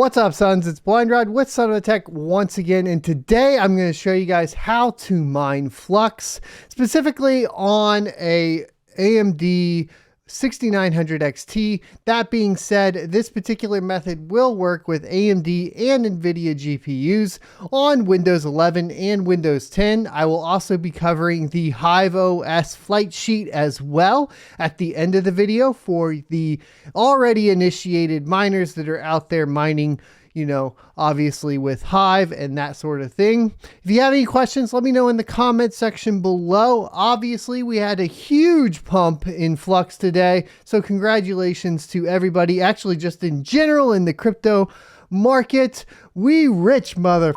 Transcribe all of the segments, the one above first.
What's up, sons? It's Blind Rod with Son of a Tech once again, and today I'm going to show you guys how to mine Flux, specifically on a AMD 6900 XT. That being said, this particular method will work with AMD and NVIDIA GPUs on Windows 11 and Windows 10. I will also be covering the HiveOS flight sheet as well at the end of the video for the already initiated miners that are out there mining, you know, obviously with Hive and that sort of thing. If you have any questions, let me know in the comment section below. Obviously, we had a huge pump in Flux today, so congratulations to everybody. Actually, just in general in the crypto market, we rich mother.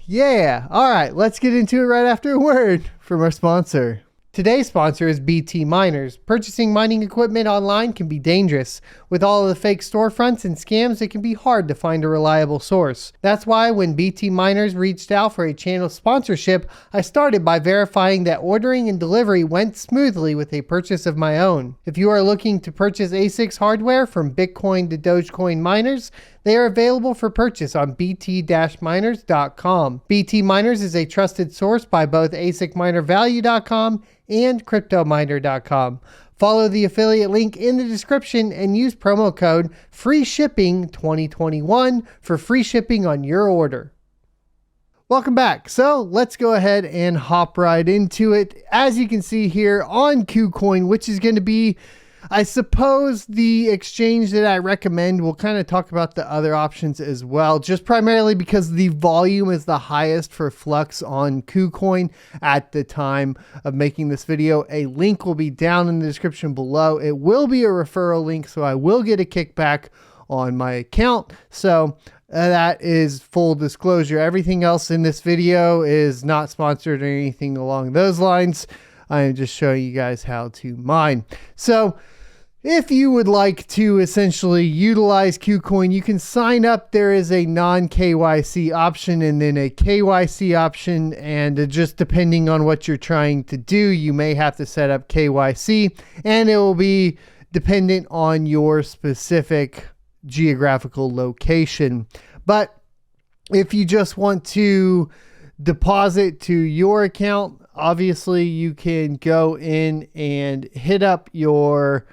Yeah. All right, let's get into it right after a word from our sponsor. Today's sponsor is BT Miners. Purchasing mining equipment online can be dangerous. With all of the fake storefronts and scams, it can be hard to find a reliable source. That's why when BT Miners reached out for a channel sponsorship, I started by verifying that ordering and delivery went smoothly with a purchase of my own. If you are looking to purchase ASICs hardware from Bitcoin to Dogecoin miners, they are available for purchase on bt-miners.com. BT Miners is a trusted source by both ASICminervalue.com and cryptominer.com. Follow the affiliate link in the description and use promo code FREESHIPPING2021 for free shipping on your order. Welcome back. So let's go ahead and hop right into it. As you can see here on KuCoin, which is going to be, I suppose, the exchange that I recommend. We'll kind of talk about the other options as well, just primarily because the volume is the highest for Flux on KuCoin at the time of making this video. A link will be down in the description below. It will be a referral link, so I will get a kickback on my account. So that is full disclosure. Everything else in this video is not sponsored or anything along those lines. I am just showing you guys how to mine. So if you would like to essentially utilize KuCoin, you can sign up. There is a non-KYC option and then a KYC option. And just depending on what you're trying to do, you may have to set up KYC, and it will be dependent on your specific geographical location. But if you just want to deposit to your account, obviously you can go in and hit up your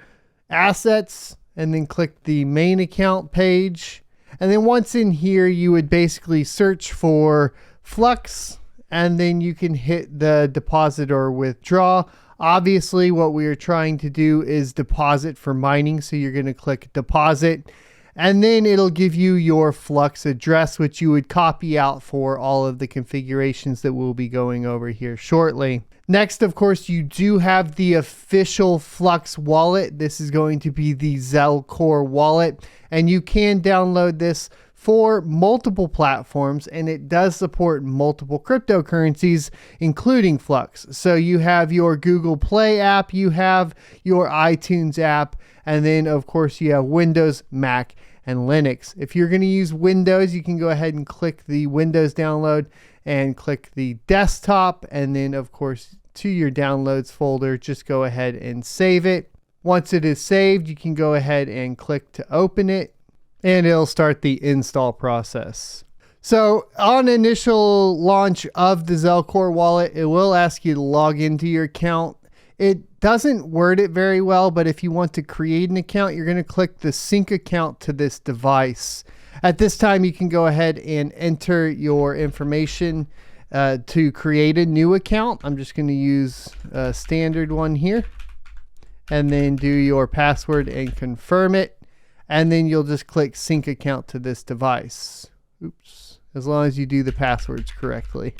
assets and then click the main account page. And then once in here, you would basically search for Flux, and then you can hit the deposit or withdraw. Obviously, what we are trying to do is deposit for mining. So you're going to click deposit, and then it'll give you your Flux address, which you would copy out for all of the configurations that we'll be going over here shortly. Next, of course, you do have the official Flux wallet. This is going to be the Zelcore wallet, and you can download this for multiple platforms, and it does support multiple cryptocurrencies, including Flux. So you have your Google Play app, you have your iTunes app, and then of course you have Windows, Mac, and Linux. If you're going to use Windows, you can go ahead and click the Windows download and click the desktop, and then of course to your downloads folder, just go ahead and save it. Once it is saved, you can go ahead and click to open it, and it'll start the install process. So on initial launch of the Zelcore wallet, it will ask you to log into your account. It doesn't word it very well, but if you want to create an account, you're going to click the sync account to this device. At this time, you can go ahead and enter your information to create a new account. I'm just going to use a standard one here, and then do your password and confirm it. And then you'll just click sync account to this device. Oops. As long as you do the passwords correctly.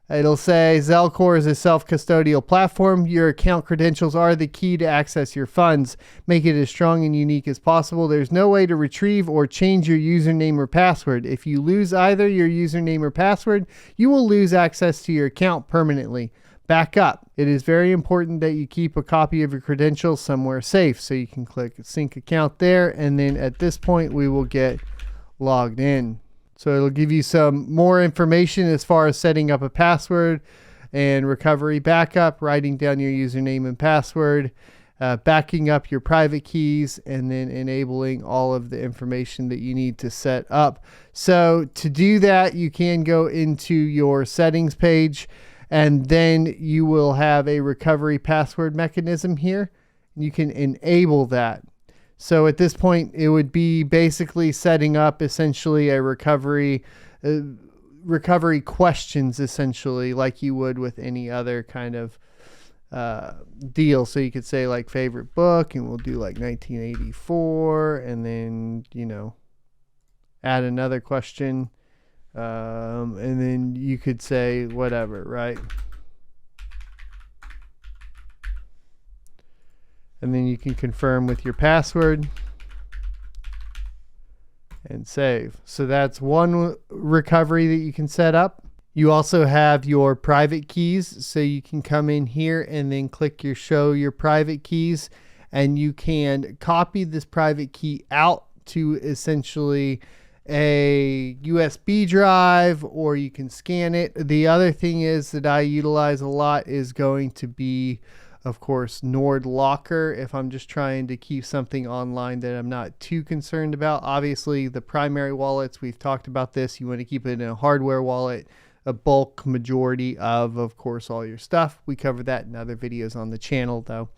It'll say Zelcore is a self-custodial platform. Your account credentials are the key to access your funds. Make it as strong and unique as possible. There's no way to retrieve or change your username or password. If you lose either your username or password, you will lose access to your account permanently. Back up. It is very important that you keep a copy of your credentials somewhere safe. So you can click sync account there, and then at this point we will get logged in. So it'll give you some more information as far as setting up a password and recovery backup, writing down your username and password, backing up your private keys, and then enabling all of the information that you need to set up. So to do that, you can go into your settings page, and then you will have a recovery password mechanism here. You can enable that. So at this point, it would be basically setting up essentially a recovery questions, essentially, like you would with any other kind of deal. So you could say like favorite book, and we'll do like 1984, and then, you know, add another question, and then you could say whatever, right? And then you can confirm with your password and save. So that's one recovery that you can set up. You also have your private keys. So you can come in here and then click your show your private keys, and you can copy this private key out to essentially a USB drive, or you can scan it. The other thing is that I utilize a lot is going to be, of course, Nord Locker, if I'm just trying to keep something online that I'm not too concerned about. Obviously, the primary wallets, we've talked about this. You want to keep it in a hardware wallet, a bulk majority of course, all your stuff. We cover that in other videos on the channel, though.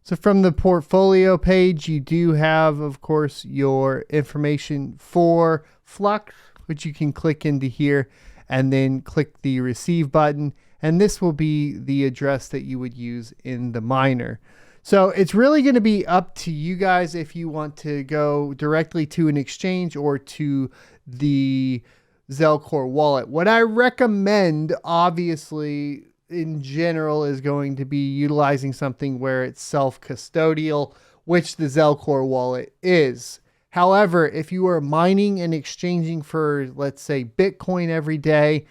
So from the portfolio page, you do have, of course, your information for Flux, which you can click into here and then click the receive button. And this will be the address that you would use in the miner. So it's really going to be up to you guys if you want to go directly to an exchange or to the Zelcore wallet. What I recommend, obviously, in general, is going to be utilizing something where it's self-custodial, which the Zelcore wallet is. However, if you are mining and exchanging for, let's say, Bitcoin every day,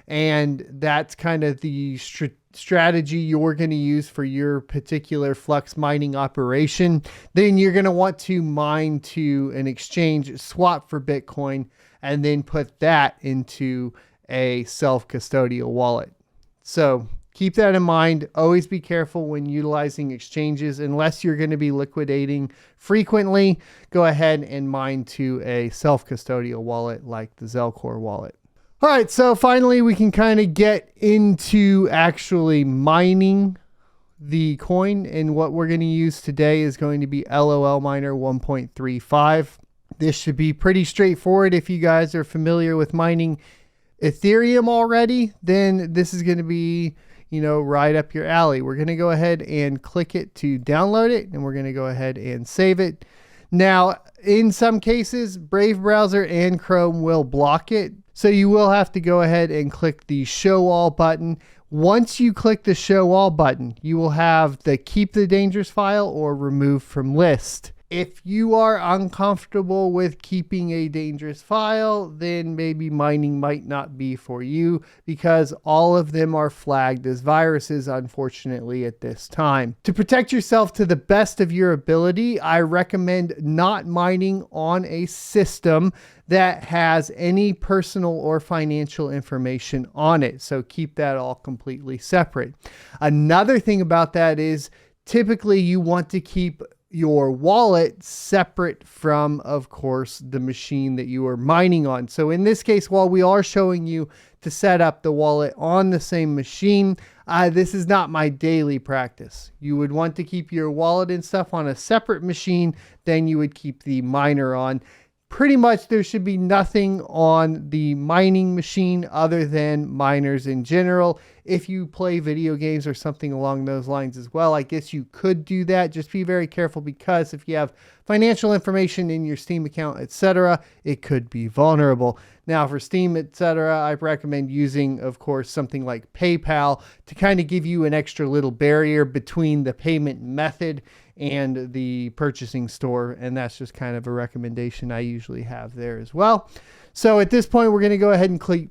and that's kind of the strategy you're going to use for your particular Flux mining operation, then you're going to want to mine to an exchange, swap for Bitcoin, and then put that into a self-custodial wallet. So keep that in mind. Always be careful when utilizing exchanges. Unless you're going to be liquidating frequently, go ahead and mine to a self-custodial wallet like the Zelcore wallet. All right, so finally we can kind of get into actually mining the coin, and what we're going to use today is going to be lolMiner 1.35. This should be pretty straightforward. If you guys are familiar with mining Ethereum already, then this is going to be, you know, right up your alley. We're going to go ahead and click it to download it, and we're going to go ahead and save it. Now, in some cases, Brave browser and Chrome will block it. So you will have to go ahead and click the show all button. Once you click the show all button, you will have the keep the dangerous file or remove from list. If you are uncomfortable with keeping a dangerous file, then maybe mining might not be for you, because all of them are flagged as viruses, unfortunately, at this time. To protect yourself to the best of your ability, I recommend not mining on a system that has any personal or financial information on it. So keep that all completely separate. Another thing about that is typically you want to keep your wallet separate from, of course, the machine that you are mining on. So in this case, while we are showing you to set up the wallet on the same machine, this is not my daily practice. You would want to keep your wallet and stuff on a separate machine than you would keep the miner on. Pretty much there should be nothing on the mining machine other than miners in general. If you play video games or something along those lines as well, I guess you could do that. Just be very careful, because if you have financial information in your Steam account, etc., it could be vulnerable. Now for Steam, etc., I recommend using, of course, something like PayPal to kind of give you an extra little barrier between the payment method and the purchasing store. And that's just kind of a recommendation I usually have there as well. So at this point, we're going to go ahead and click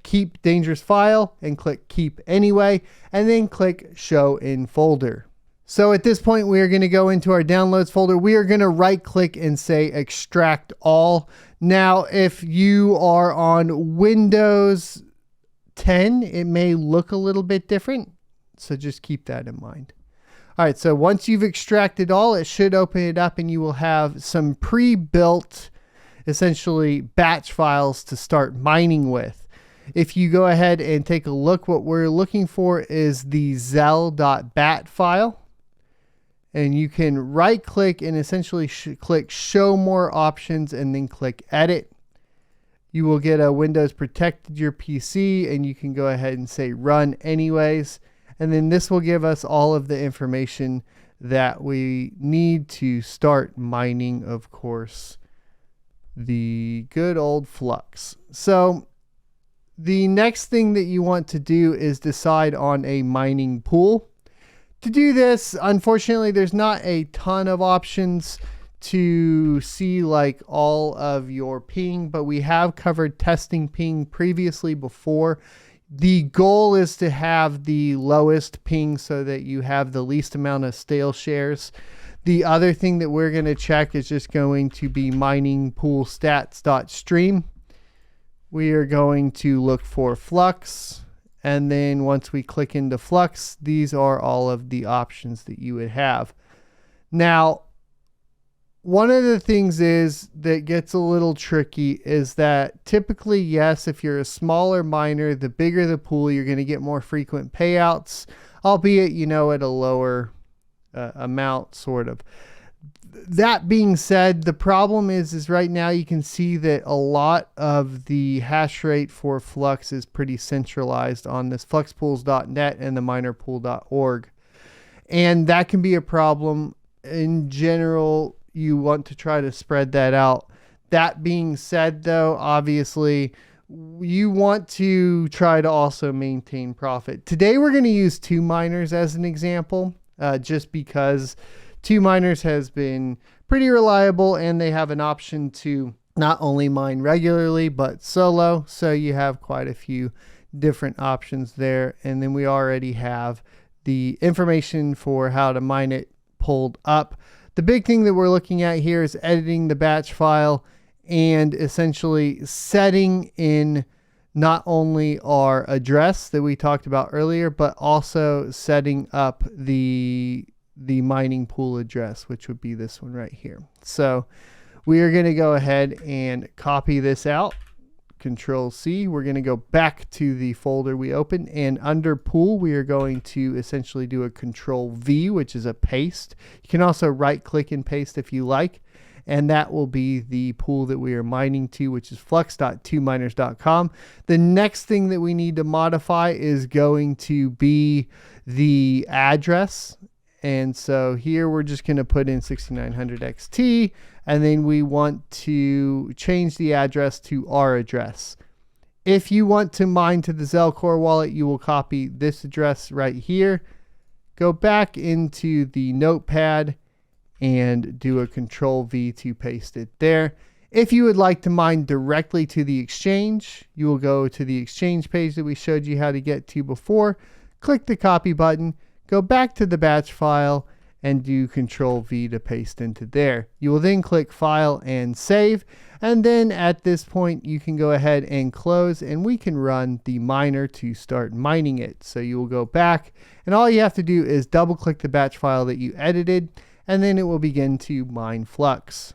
keep dangerous file and click keep anyway, and then click show in folder. So at this point, we are going to go into our downloads folder. We are going to right click and say extract all. Now, if you are on Windows 10, it may look a little bit different. So just keep that in mind. All right, so once you've extracted all, it should open it up and you will have some pre-built, essentially batch files to start mining with. If you go ahead and take a look, what we're looking for is the zel.bat file. And you can right click and essentially click show more options and then click edit. You will get a Windows protected your PC and you can go ahead and say run anyways. And then this will give us all of the information that we need to start mining, of course, the good old Flux. So the next thing that you want to do is decide on a mining pool. To do this, unfortunately, there's not a ton of options to see like all of your ping, but we have covered testing ping previously before. The goal is to have the lowest ping so that you have the least amount of stale shares. The other thing that we're going to check is just going to be mining pool stats.stream. We are going to look for Flux. And then once we click into Flux, these are all of the options that you would have. Now, one of the things that gets a little tricky is that typically, yes, if you're a smaller miner, the bigger the pool, you're going to get more frequent payouts, albeit, you know, at a lower amount, sort of. That being said, the problem is right now you can see that a lot of the hash rate for Flux is pretty centralized on this fluxpools.net and the minerpool.org. And that can be a problem. In general, you want to try to spread that out. That being said, though, obviously, you want to try to also maintain profit. Today, we're going to use 2Miners as an example, just because 2Miners has been pretty reliable and they have an option to not only mine regularly, but solo. So you have quite a few different options there. And then we already have the information for how to mine it pulled up. The big thing that we're looking at here is editing the batch file and essentially setting in not only our address that we talked about earlier, but also setting up the mining pool address, which would be this one right here. So we are going to go ahead and copy this out. Control C. We're going to go back to the folder we opened, and under pool, we are going to essentially do a Control V, which is a paste. You can also right click and paste if you like, and that will be the pool that we are mining to, which is flux.2miners.com. The next thing that we need to modify is going to be the address. And so here we're just going to put in 6900 XT, and then we want to change the address to our address. If you want to mine to the Zelcore wallet, you will copy this address right here, go back into the notepad and do a Control V to paste it there. If you would like to mine directly to the exchange, you will go to the exchange page that we showed you how to get to before, click the copy button, go back to the batch file and do Control V to paste into there. You will then click File and Save. And then at this point, you can go ahead and close and we can run the miner to start mining it. So you will go back and all you have to do is double click the batch file that you edited and then it will begin to mine Flux.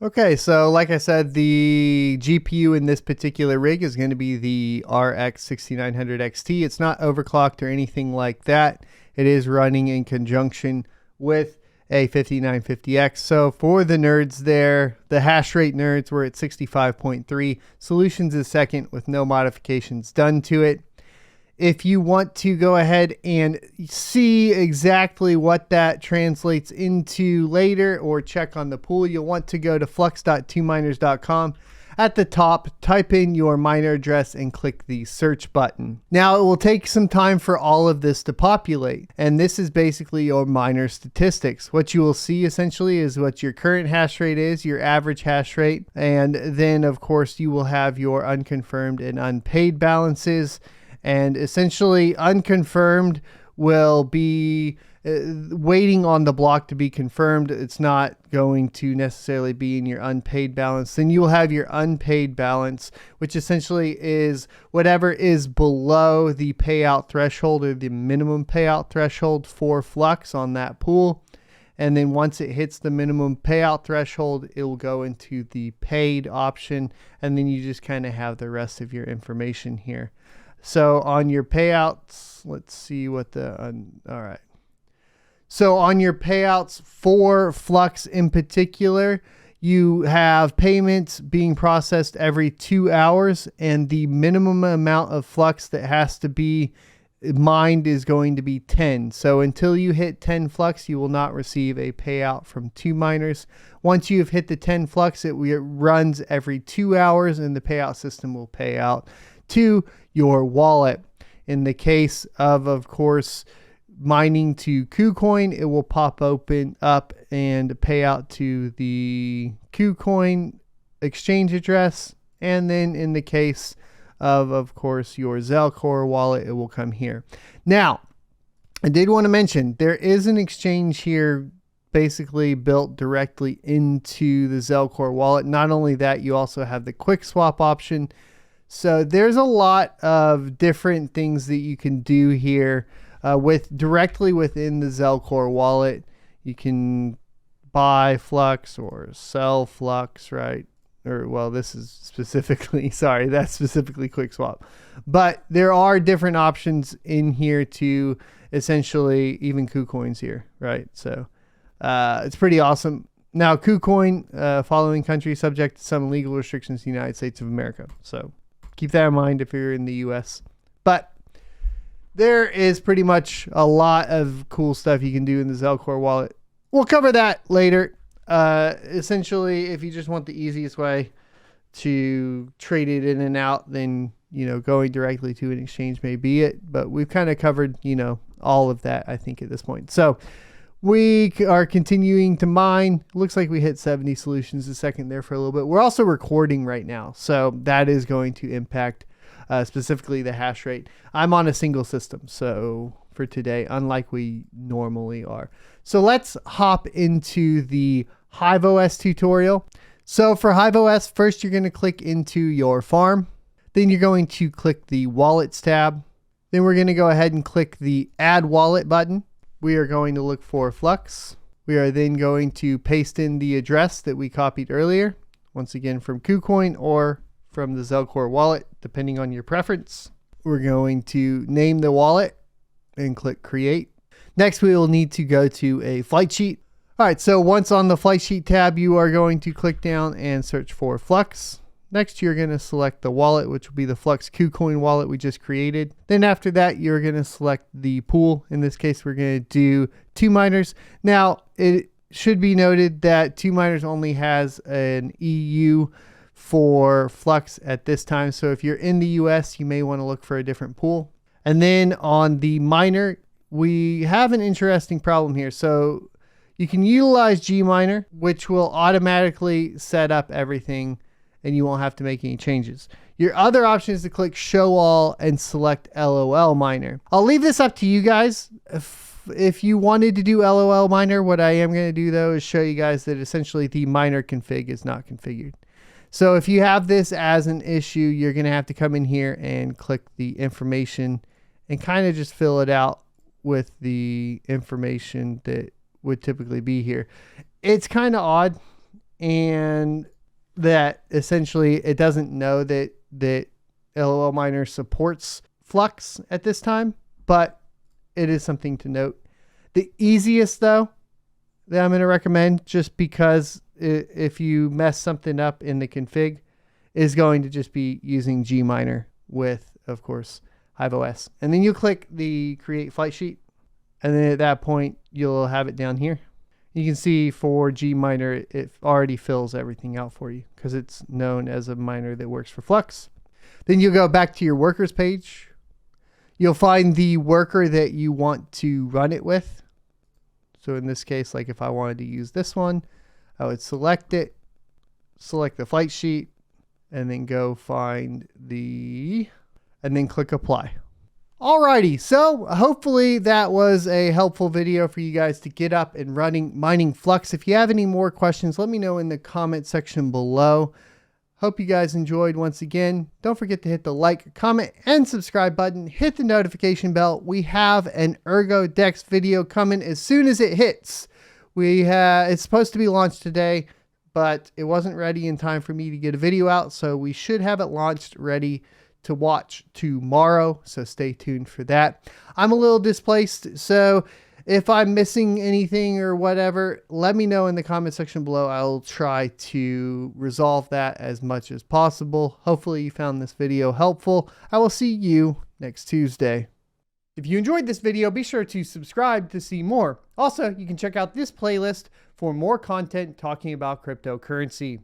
Okay, so like I said, the GPU in this particular rig is going to be the RX 6900 XT. It's not overclocked or anything like that. It is running in conjunction with a 5950X. So for the nerds there, the hash rate nerds, we're at 65.3. Solutions is second with no modifications done to it. If you want to go ahead and see exactly what that translates into later or check on the pool, you'll want to go to flux.2miners.com. At the top, type in your miner address and click the search button. Now it will take some time for all of this to populate, and this is basically your miner statistics. What you will see essentially is what your current hash rate is, your average hash rate, and then of course you will have your unconfirmed and unpaid balances. And essentially unconfirmed will be waiting on the block to be confirmed. It's not going to necessarily be in your unpaid balance. Then you'll have your unpaid balance, which essentially is whatever is below the payout threshold or the minimum payout threshold for Flux on that pool. And then once it hits the minimum payout threshold, it will go into the paid option. And then you just kind of have the rest of your information here. So on your payouts, let's see what all right. So on your payouts for Flux in particular, you have payments being processed every 2 hours, and the minimum amount of Flux that has to be mined is going to be 10. So until you hit 10 Flux, you will not receive a payout from 2 miners. Once you've hit the 10 Flux, it runs every 2 hours, and the payout system will pay out to your wallet. In the case of course, mining to KuCoin, it will pop up and pay out to the KuCoin exchange address. And then in the case of course, your Zelcore wallet, it will come here. Now, I did want to mention there is an exchange here basically built directly into the Zelcore wallet. Not only that, you also have the quick swap option. So there's a lot of different things that you can do here. Directly within the Zelcore wallet. You can buy Flux or sell Flux, right? Or, well, this is specifically, sorry, that's specifically QuickSwap. But there are different options in here to essentially even KuCoin's here, right? So it's pretty awesome. Now, KuCoin, following country subject to some legal restrictions in the United States of America. So keep that in mind if you're in the US. But there is pretty much a lot of cool stuff you can do in the Zelcore wallet. We'll cover that later. Essentially, if you just want the easiest way to trade it in and out, then, going directly to an exchange may be it. But we've kind of covered, all of that, I think, at this point. So we are continuing to mine. Looks like we hit 70 solutions a second there for a little bit. We're also recording right now, so that is going to impact specifically the hash rate. I'm on a single system, so for today, unlike we normally are. So let's hop into the HiveOS tutorial. So for HiveOS, first you're going to click into your farm. Then you're going to click the Wallets tab. Then we're going to go ahead and click the Add Wallet button. We are going to look for Flux. We are then going to paste in the address that we copied earlier, once again from KuCoin or from the Zelcore wallet, depending on your preference. We're going to name the wallet and click Create. Next, we will need to go to a flight sheet. All right, so once on the flight sheet tab, you are going to click down and search for Flux. Next, you're going to select the wallet, which will be the Flux KuCoin wallet we just created. Then after that, you're going to select the pool. In this case, we're going to do 2 miners. Now, it should be noted that 2 miners only has an EU for Flux at this time. So if you're in the US, you may want to look for a different pool. And then on the miner, we have an interesting problem here. So you can utilize Gminer, which will automatically set up everything and you won't have to make any changes. Your other option is to click Show All and select lolMiner. I'll leave this up to you guys. If you wanted to do lolMiner, what I am going to do though is show you guys that essentially the miner config is not configured. So if you have this as an issue, you're going to have to come in here and click the information and kind of just fill it out with the information that would typically be here. It's kind of odd, and that essentially it doesn't know that lolMiner supports Flux at this time, but it is something to note. The easiest though that I'm going to recommend, just because if you mess something up in the config, is going to just be using Gminer with, of course, HiveOS. And then you click the Create Flight Sheet, and then at that point you'll have it down here. You can see for Gminer, it already fills everything out for you because it's known as a miner that works for Flux. Then you'll go back to your workers page. You'll find the worker that you want to run it with. So in this case, like if I wanted to use this one, I would select it, select the flight sheet, and then go find and then click Apply. Alrighty, so hopefully that was a helpful video for you guys to get up and running mining Flux. If you have any more questions, let me know in the comment section below. Hope you guys enjoyed once again. Don't forget to hit the like, comment, and subscribe button. Hit the notification bell. We have an ErgoDex video coming as soon as it hits. It's supposed to be launched today, but it wasn't ready in time for me to get a video out, so we should have it launched ready to watch tomorrow, so stay tuned for that. I'm a little displaced, so if I'm missing anything or whatever, let me know in the comment section below. I'll try to resolve that as much as possible. Hopefully you found this video helpful. I will see you next Tuesday. If you enjoyed this video, be sure to subscribe to see more. Also, you can check out this playlist for more content talking about cryptocurrency.